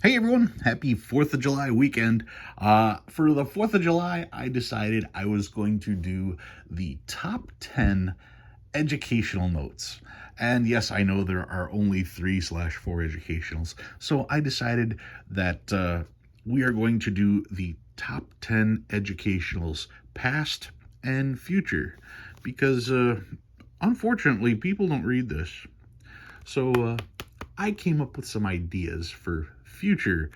Hey everyone, happy 4th of July weekend. For the 4th of July, I decided I was going to do the top 10 educational notes. And yes, I know there are only 3/4 educationals. So I decided that we are going to do the top 10 educationals, past and future. Because unfortunately, people don't read this. So I came up with some ideas for future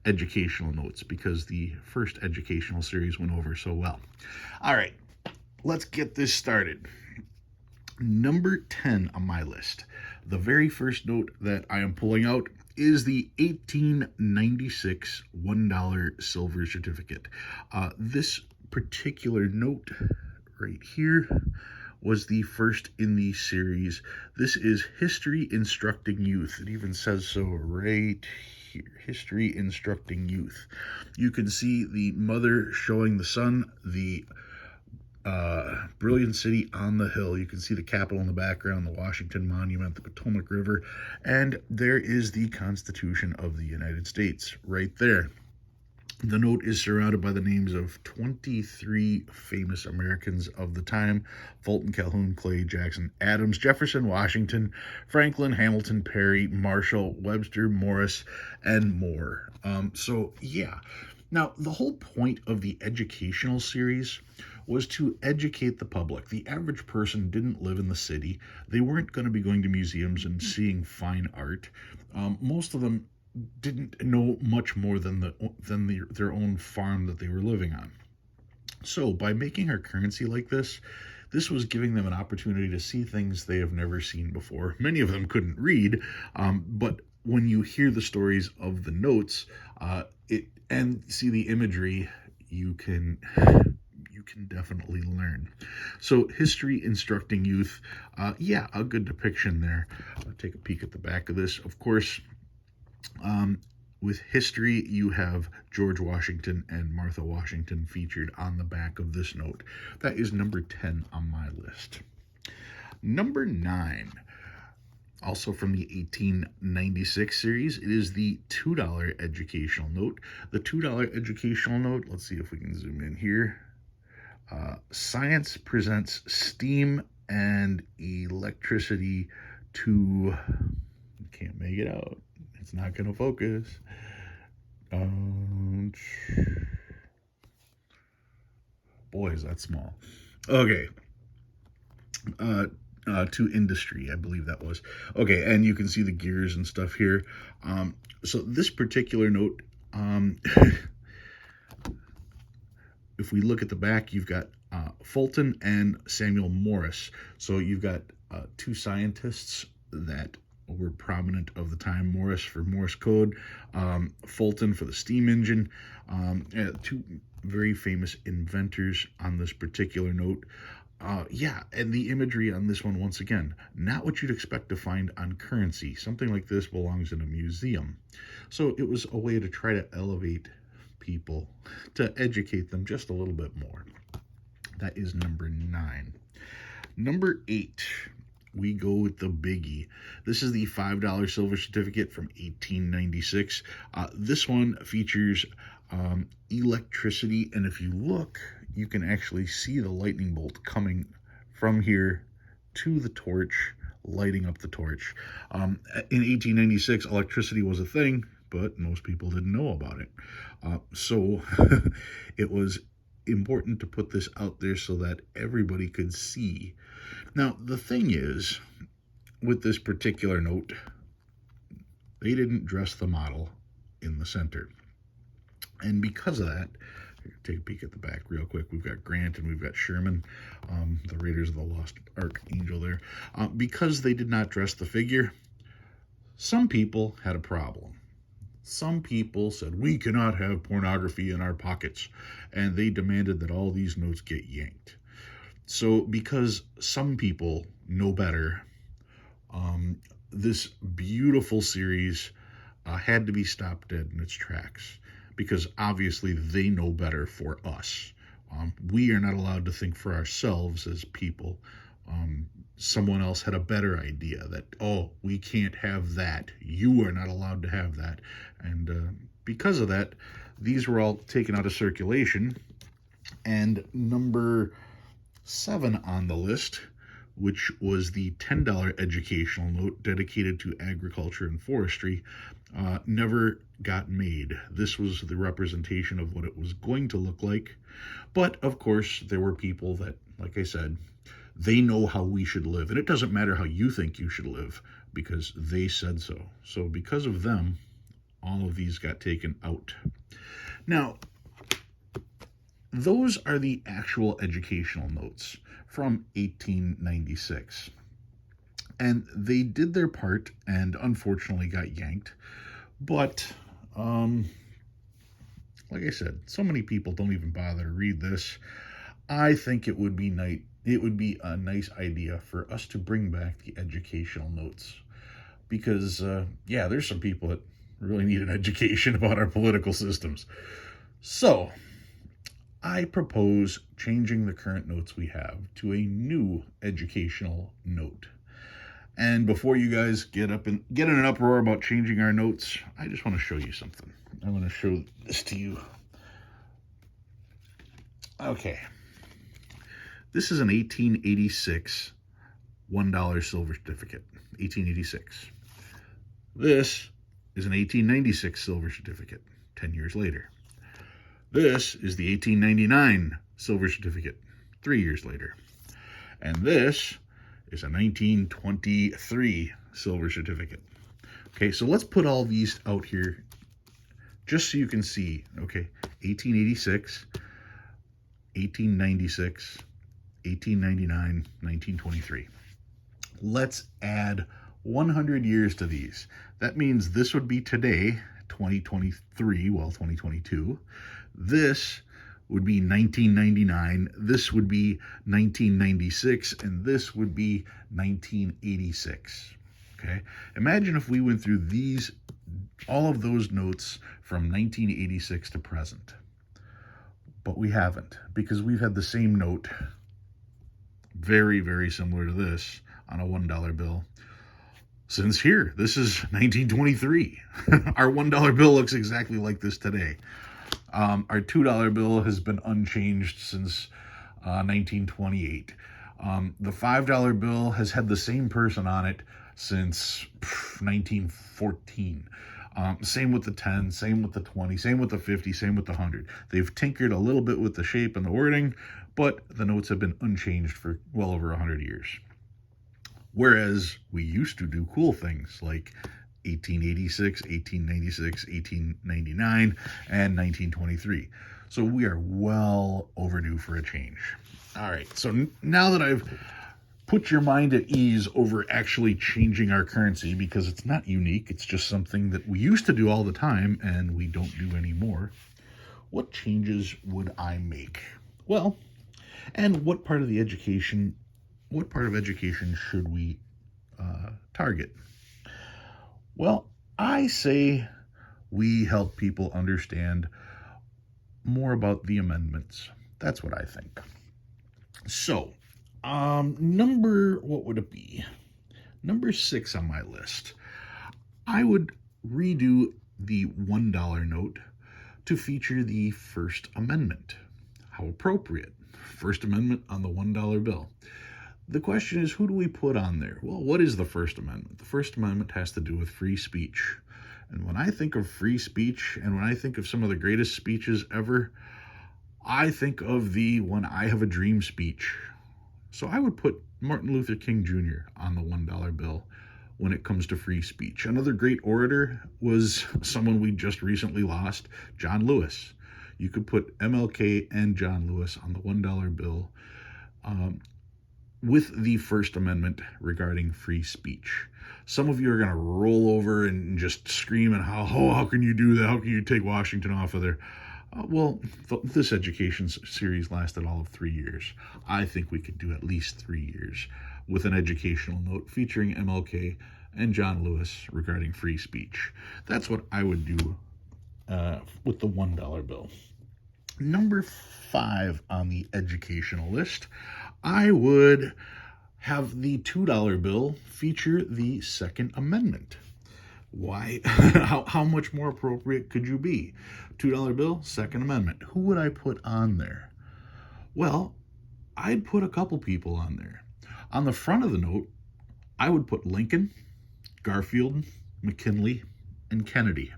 educational notes because the first educational series went over so well. All right, let's get this started. Number 10 on my list. The very first note that I am pulling out is the 1896 $1 silver certificate. This particular note right here was the first in the series. This is History Instructing Youth. It even says so right here. History Instructing Youth. You can see the mother showing the son the brilliant city on the hill. You can see the Capitol in the background, the Washington Monument, the Potomac River, and there is the Constitution of the United States right there. The note is surrounded by the names of 23 famous Americans of the time: Fulton, Calhoun, Clay, Jackson, Adams, Jefferson, Washington, Franklin, Hamilton, Perry, Marshall, Webster, Morris, and more. Yeah. Now, the whole point of the educational series was to educate the public. The average person didn't live in the city. They weren't going to be going to museums and seeing fine art. Most of them didn't know much more than their own farm that they were living on. So by making our currency like this was giving them an opportunity to see things they have never seen before. Many of them couldn't read, but when you hear the stories of the notes, it and see the imagery, you can definitely learn. So, history instructing youth, yeah, a good depiction there. I'll take a peek at the back of this. Of course, with history, you have George Washington and Martha Washington featured on the back of this note. That is number 10 on my list. Number 9, also from the 1896 series, it is the $2 educational note. The $2 educational note, let's see if we can zoom in here. Science presents steam and electricity to, can't make it out. It's not going to focus. Boy, is that small. Okay. To industry, I believe that was. Okay, and you can see the gears and stuff here. So this particular note, if we look at the back, you've got Fulton and Samuel Morris. So you've got two scientists that were prominent of the time. Morris for Morse code, Fulton for the steam engine. Two very famous inventors on this particular note. Yeah, and the imagery on this one, once again, not what you'd expect to find on currency. Something like this belongs in a museum. So it was a way to try to elevate people, to educate them just a little bit more. That is number 9. Number 8, we go with the biggie. This is the $5 silver certificate from 1896. This one features electricity, and if you look, you can actually see the lightning bolt coming from here to the torch, lighting up the torch. In 1896, electricity was a thing, but most people didn't know about it. So it was important to put this out there so that everybody could see. Now, the thing is, with this particular note, they didn't dress the model in the center. And because of that, take a peek at the back real quick. We've got Grant and we've got Sherman, the Raiders of the Lost Archangel there. Because they did not dress the figure, some people had a problem. Some people said, we cannot have pornography in our pockets, and they demanded that all these notes get yanked. So because some people know better, this beautiful series had to be stopped dead in its tracks, because obviously they know better for us. We are not allowed to think for ourselves as people. someone else had a better idea that, oh, we can't have that. You are not allowed to have that. And because of that, these were all taken out of circulation. And number 7 on the list, which was the $10 educational note dedicated to agriculture and forestry, never got made. This was the representation of what it was going to look like. But of course, there were people that, like I said, they know how we should live. And it doesn't matter how you think you should live because they said so. So because of them, all of these got taken out. Now, those are the actual educational notes from 1896. And they did their part and unfortunately got yanked. But, like I said, so many people don't even bother to read this. I think it would be nice. It would be a nice idea for us to bring back the educational notes because, yeah, there's some people that really need an education about our political systems. So, I propose changing the current notes we have to a new educational note. And before you guys get in an uproar about changing our notes, I just want to show you something. I want to show this to you. Okay. This is an 1886 $1 silver certificate. 1886. This is an 1896 silver certificate, 10 years later. This is the 1899 silver certificate, 3 years later. And this is a 1923 silver certificate. Okay, so let's put all these out here just so you can see. Okay, 1886, 1896, 1899, 1923. Let's add 100 years to these. That means this would be today, 2023, well, 2022. This would be 1999, this would be 1996, and this would be 1986. Okay? Imagine if we went through all of those notes from 1986 to present. But we haven't, because we've had the same note, very, very similar to this, on a $1 bill since here. This is 1923. Our $1 bill looks exactly like this today. Our $2 bill has been unchanged since 1928. The $5 bill has had the same person on it since 1914. Same with the 10, same with the 20, same with the 50, same with the 100. They've tinkered a little bit with the shape and the wording, but the notes have been unchanged for well over 100 years. Whereas we used to do cool things like 1886, 1896, 1899, and 1923. So we are well overdue for a change. All right, so now that I've put your mind at ease over actually changing our currency, because it's not unique, it's just something that we used to do all the time and we don't do anymore, what changes would I make? Well, and what part of education should we target? Well, I say we help people understand more about the amendments. That's what I think. So, what would it be? Number 6 on my list. I would redo the $1 note to feature the First Amendment. How appropriate. First Amendment on the $1 bill. The question is, who do we put on there? Well, what is the First Amendment? The First Amendment has to do with free speech. And when I think of free speech, and when I think of some of the greatest speeches ever, I think of the "When I Have a Dream" speech. So I would put Martin Luther King Jr. on the $1 bill when it comes to free speech. Another great orator was someone we just recently lost, John Lewis. You could put MLK and John Lewis on the $1 bill with the First Amendment regarding free speech. Some of you are going to roll over and just scream and how can you do that? How can you take Washington off of there? Well, this education series lasted all of 3 years. I think we could do at least 3 years with an educational note featuring MLK and John Lewis regarding free speech. That's what I would do with the $1 bill. Number 5 on the educational list, I would have the $2 bill feature the Second Amendment. Why? How much more appropriate could you be? $2 bill, Second Amendment. Who would I put on there? Well, I'd put a couple people on there. On the front of the note, I would put Lincoln, Garfield, McKinley, and Kennedy.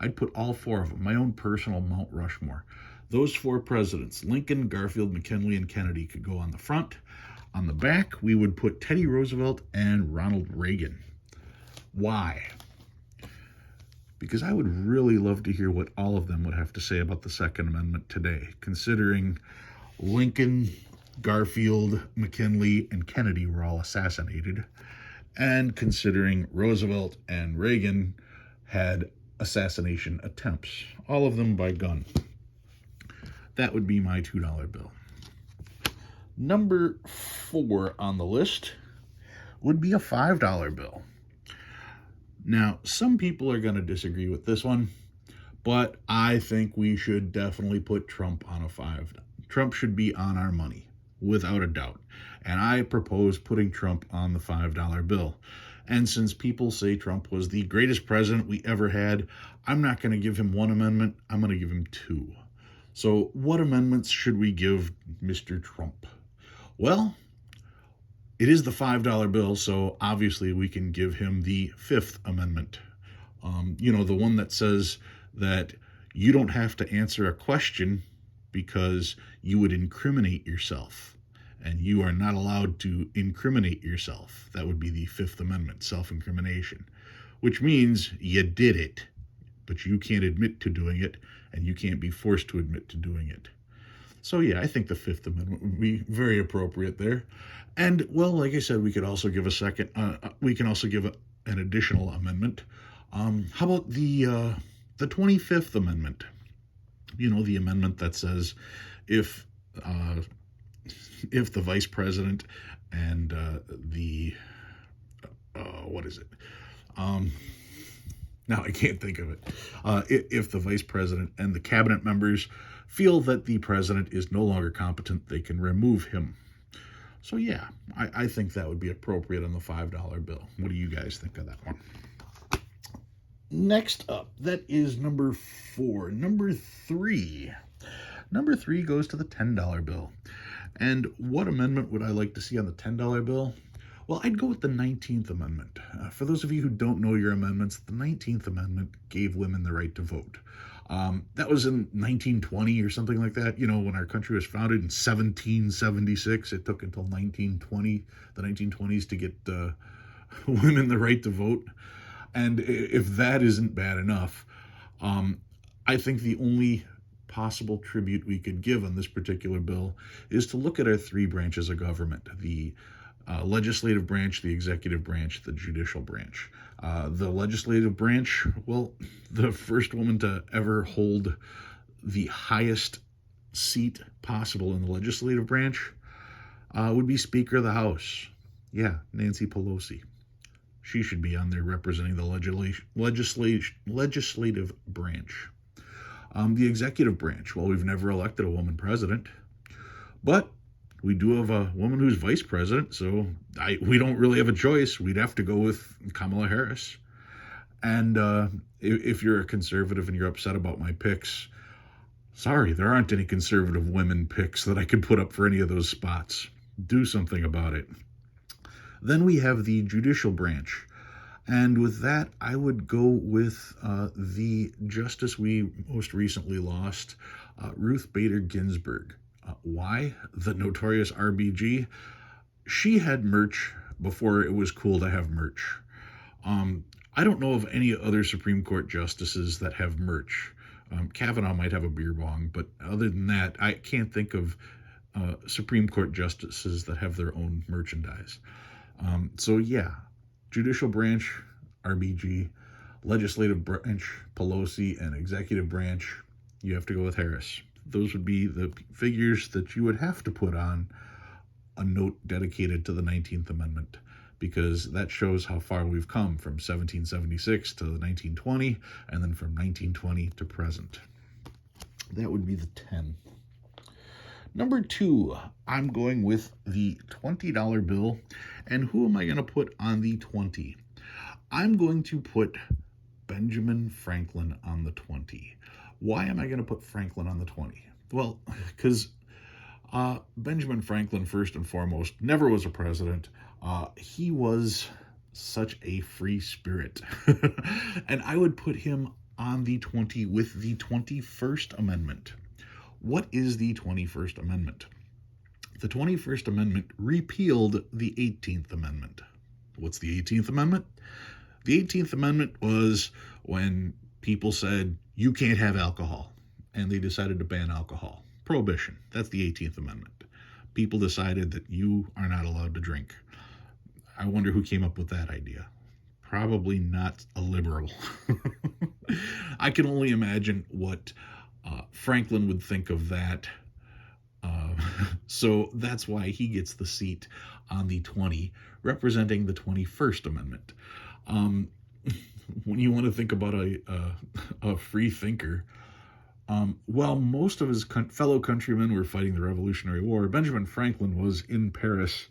I'd put all four of them, my own personal Mount Rushmore. Those four presidents, Lincoln, Garfield, McKinley, and Kennedy, could go on the front. On the back, we would put Teddy Roosevelt and Ronald Reagan. Why? Because I would really love to hear what all of them would have to say about the Second Amendment today, considering Lincoln, Garfield, McKinley, and Kennedy were all assassinated, and considering Roosevelt and Reagan had assassination attempts, all of them by gun. That would be my $2 bill. Number 4 on the list would be a $5 bill. Now, some people are going to disagree with this one, but I think we should definitely put Trump on a 5. Trump should be on our money, without a doubt. And I propose putting Trump on the $5 bill. And since people say Trump was the greatest president we ever had, I'm not going to give him one amendment, I'm going to give him 2. So what amendments should we give Mr. Trump? Well, it is the $5 bill, so obviously we can give him the 5th Amendment. The one that says that you don't have to answer a question because you would incriminate yourself, and you are not allowed to incriminate yourself. That would be the 5th Amendment, self-incrimination, which means you did it, but you can't admit to doing it, and you can't be forced to admit to doing it. So yeah, I think the 5th Amendment would be very appropriate there. And well, like I said, we could also give an additional amendment. How about the 25th Amendment? The amendment that says if the vice president and now I can't think of it. If the vice president and the cabinet members feel that the president is no longer competent, they can remove him. So yeah, I think that would be appropriate on the $5 bill. What do you guys think of that one? Next up, that is number 4. Number 3. Number 3 goes to the $10 bill. And what amendment would I like to see on the $10 bill? Well, I'd go with the 19th Amendment. For those of you who don't know your amendments, the 19th Amendment gave women the right to vote. That was in 1920 or something like that. When our country was founded in 1776, it took until the 1920s to get women the right to vote. And if that isn't bad enough, I think the only possible tribute we could give on this particular bill is to look at our 3 branches of government: the legislative branch, the executive branch, the judicial branch. The legislative branch, well, the first woman to ever hold the highest seat possible in the legislative branch would be Speaker of the House. Yeah, Nancy Pelosi. She should be on there representing the legislative branch. The executive branch, well, we've never elected a woman president, but we do have a woman who's vice president, so we don't really have a choice. We'd have to go with Kamala Harris. And if you're a conservative and you're upset about my picks, sorry, there aren't any conservative women picks that I could put up for any of those spots. Do something about it. Then we have the judicial branch. And with that, I would go with the justice we most recently lost, Ruth Bader Ginsburg. Why? The notorious RBG. She had merch before it was cool to have merch. I don't know of any other Supreme Court justices that have merch. Kavanaugh might have a beer bong, but other than that, I can't think of Supreme Court justices that have their own merchandise. So yeah, judicial branch, RBG, legislative branch, Pelosi, and executive branch, you have to go with Harris. Those would be the figures that you would have to put on a note dedicated to the 19th Amendment, because that shows how far we've come from 1776 to 1920, and then from 1920 to present. That would be the 10. Number 2, I'm going with the $20 bill. And who am I going to put on the 20? I'm going to put Benjamin Franklin on the 20. Why am I going to put Franklin on the 20? Well, because Benjamin Franklin, first and foremost, never was a president. He was such a free spirit. And I would put him on the 20 with the 21st Amendment. What is the 21st Amendment? The 21st Amendment repealed the 18th Amendment. What's the 18th Amendment? The 18th Amendment was when people said, you can't have alcohol, and they decided to ban alcohol. Prohibition. That's the 18th Amendment. People decided that you are not allowed to drink. I wonder who came up with that idea. Probably not a liberal. I can only imagine what Franklin would think of that. So that's why he gets the seat on the 20, representing the 21st Amendment. When you want to think about a free thinker, while most of his fellow countrymen were fighting the Revolutionary War, Benjamin Franklin was in Paris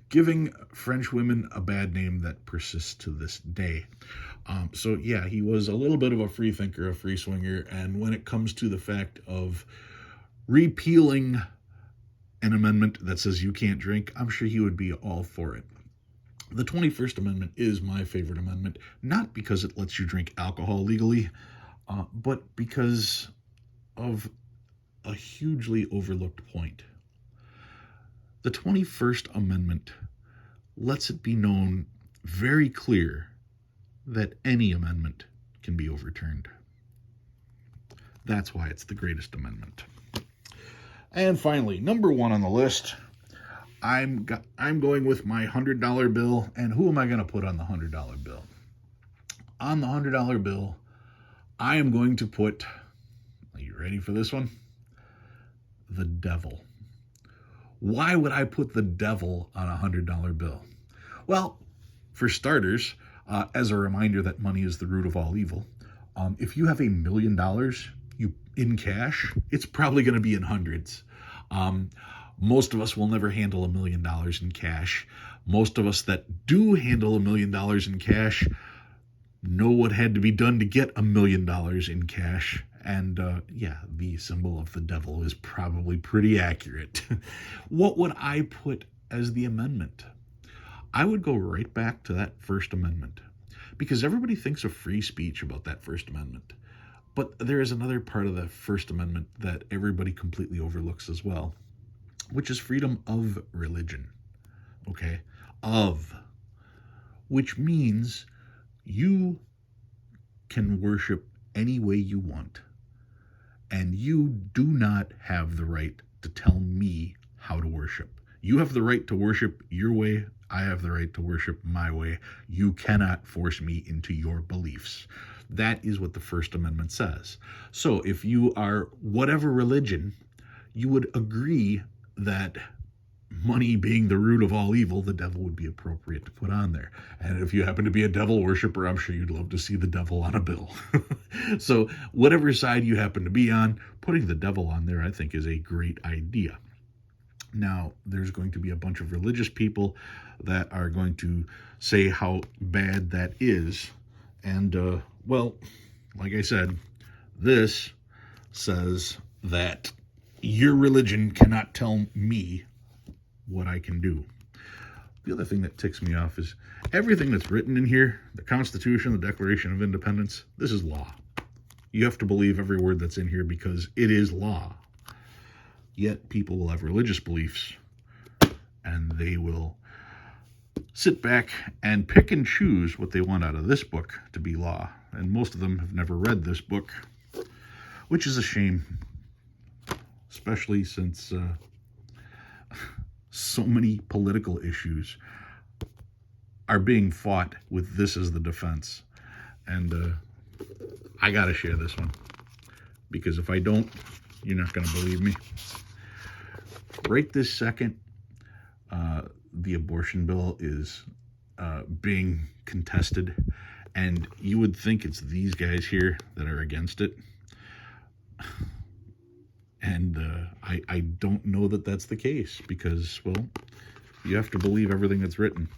giving French women a bad name that persists to this day. So yeah, he was a little bit of a free thinker, a free swinger, and when it comes to the fact of repealing an amendment that says you can't drink, I'm sure he would be all for it. The 21st Amendment is my favorite amendment, not because it lets you drink alcohol legally, but because of a hugely overlooked point. The 21st Amendment lets it be known very clear that any amendment can be overturned. That's why it's the greatest amendment. And finally, number 1 on the list, I'm going with my $100 bill. And who am I going to put on the $100 bill? On the $100 bill, I am going to put, are you ready for this one? The devil. Why would I put the devil on a $100 bill? Well, for starters, as a reminder that money is the root of all evil, if you have $1 million in cash, it's probably going to be in hundreds. Most of us will never handle $1 million in cash. Most of us that do handle $1 million in cash know what had to be done to get $1 million in cash. And yeah, the symbol of the devil is probably pretty accurate. What would I put as the amendment? I would go right back to that First Amendment, because everybody thinks of free speech about that First Amendment. But there is another part of the First Amendment that everybody completely overlooks as well, which is freedom of religion. Okay? Of. Which means you can worship any way you want. And you do not have the right to tell me how to worship. You have the right to worship your way. I have the right to worship my way. You cannot force me into your beliefs. That is what the First Amendment says. So if you are whatever religion, you would agree that money being the root of all evil, the devil would be appropriate to put on there. And if you happen to be a devil worshiper, I'm sure you'd love to see the devil on a bill. So whatever side you happen to be on, putting the devil on there, I think, is a great idea. Now, there's going to be a bunch of religious people that are going to say how bad that is. And, well, like I said, this says that your religion cannot tell me what I can do. The other thing that ticks me off is everything that's written in here, the Constitution, the Declaration of Independence, this is law. You have to believe every word that's in here because it is law. Yet people will have religious beliefs and they will sit back and pick and choose what they want out of this book to be law. And most of them have never read this book, which is a shame, especially since so many political issues are being fought with this as the defense. And I got to share this one, because if I don't, you're not going to believe me. Right this second, the abortion bill is being contested, and you would think it's these guys here that are against it. And I don't know that that's the case because, well, you have to believe everything that's written.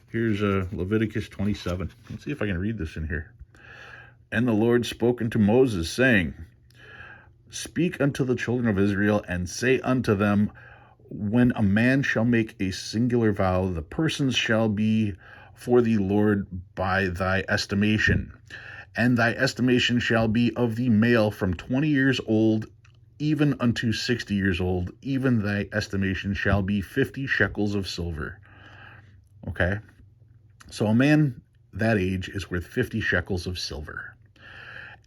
Here's Leviticus 27. Let's see if I can read this in here. And the Lord spoke unto Moses, saying, Speak unto the children of Israel, and say unto them, When a man shall make a singular vow, the persons shall be for the Lord by thy estimation. And thy estimation shall be of the male from 20 years old even unto 60 years old. Even thy estimation shall be 50 shekels of silver. Okay? So a man that age is worth 50 shekels of silver.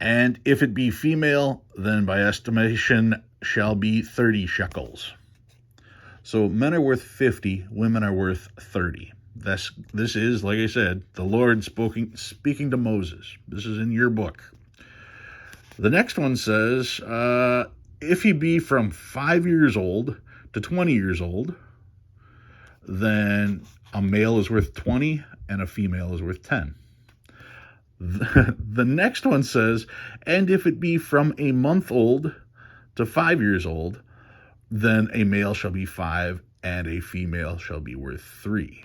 And if it be female, then by estimation shall be 30 shekels. So men are worth 50, women are worth 30. This is, like I said, the Lord speaking to Moses. This is in your book. The next one says, if he be from 5 years old to 20 years old, then a male is worth 20 and a female is worth 10. The next one says, and if it be from a month old to 5 years old, then a male shall be 5 and a female shall be worth 3.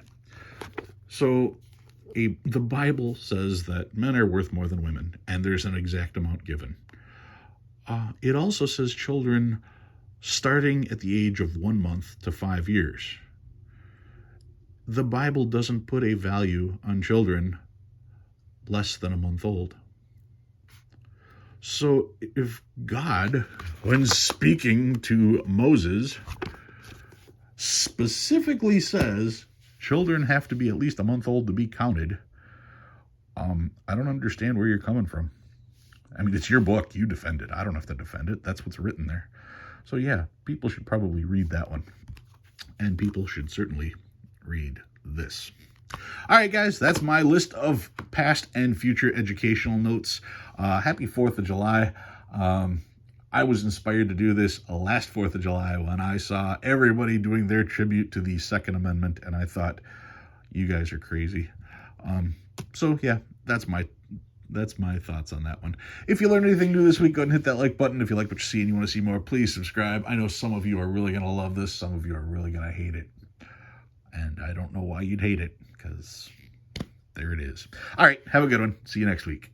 So the Bible says that men are worth more than women, and there's an exact amount given. It also says children starting at the age of 1 month to 5 years. The Bible doesn't put a value on children less than a month old. So if God, when speaking to Moses, specifically says children have to be at least a month old to be counted, I don't understand where you're coming from. I mean, it's your book. You defend it. I don't have to defend it. That's what's written there. So yeah, people should probably read that one. And people should certainly read this. All right, guys, that's my list of past and future educational notes. Happy 4th of July. I was inspired to do this last 4th of July when I saw everybody doing their tribute to the Second Amendment, and I thought, you guys are crazy. So yeah, that's my thoughts on that one. If you learned anything new this week, go ahead and hit that like button. If you like what you see and you want to see more, please subscribe. I know some of you are really going to love this. Some of you are really going to hate it. And I don't know why you'd hate it, because there it is. All right, have a good one. See you next week.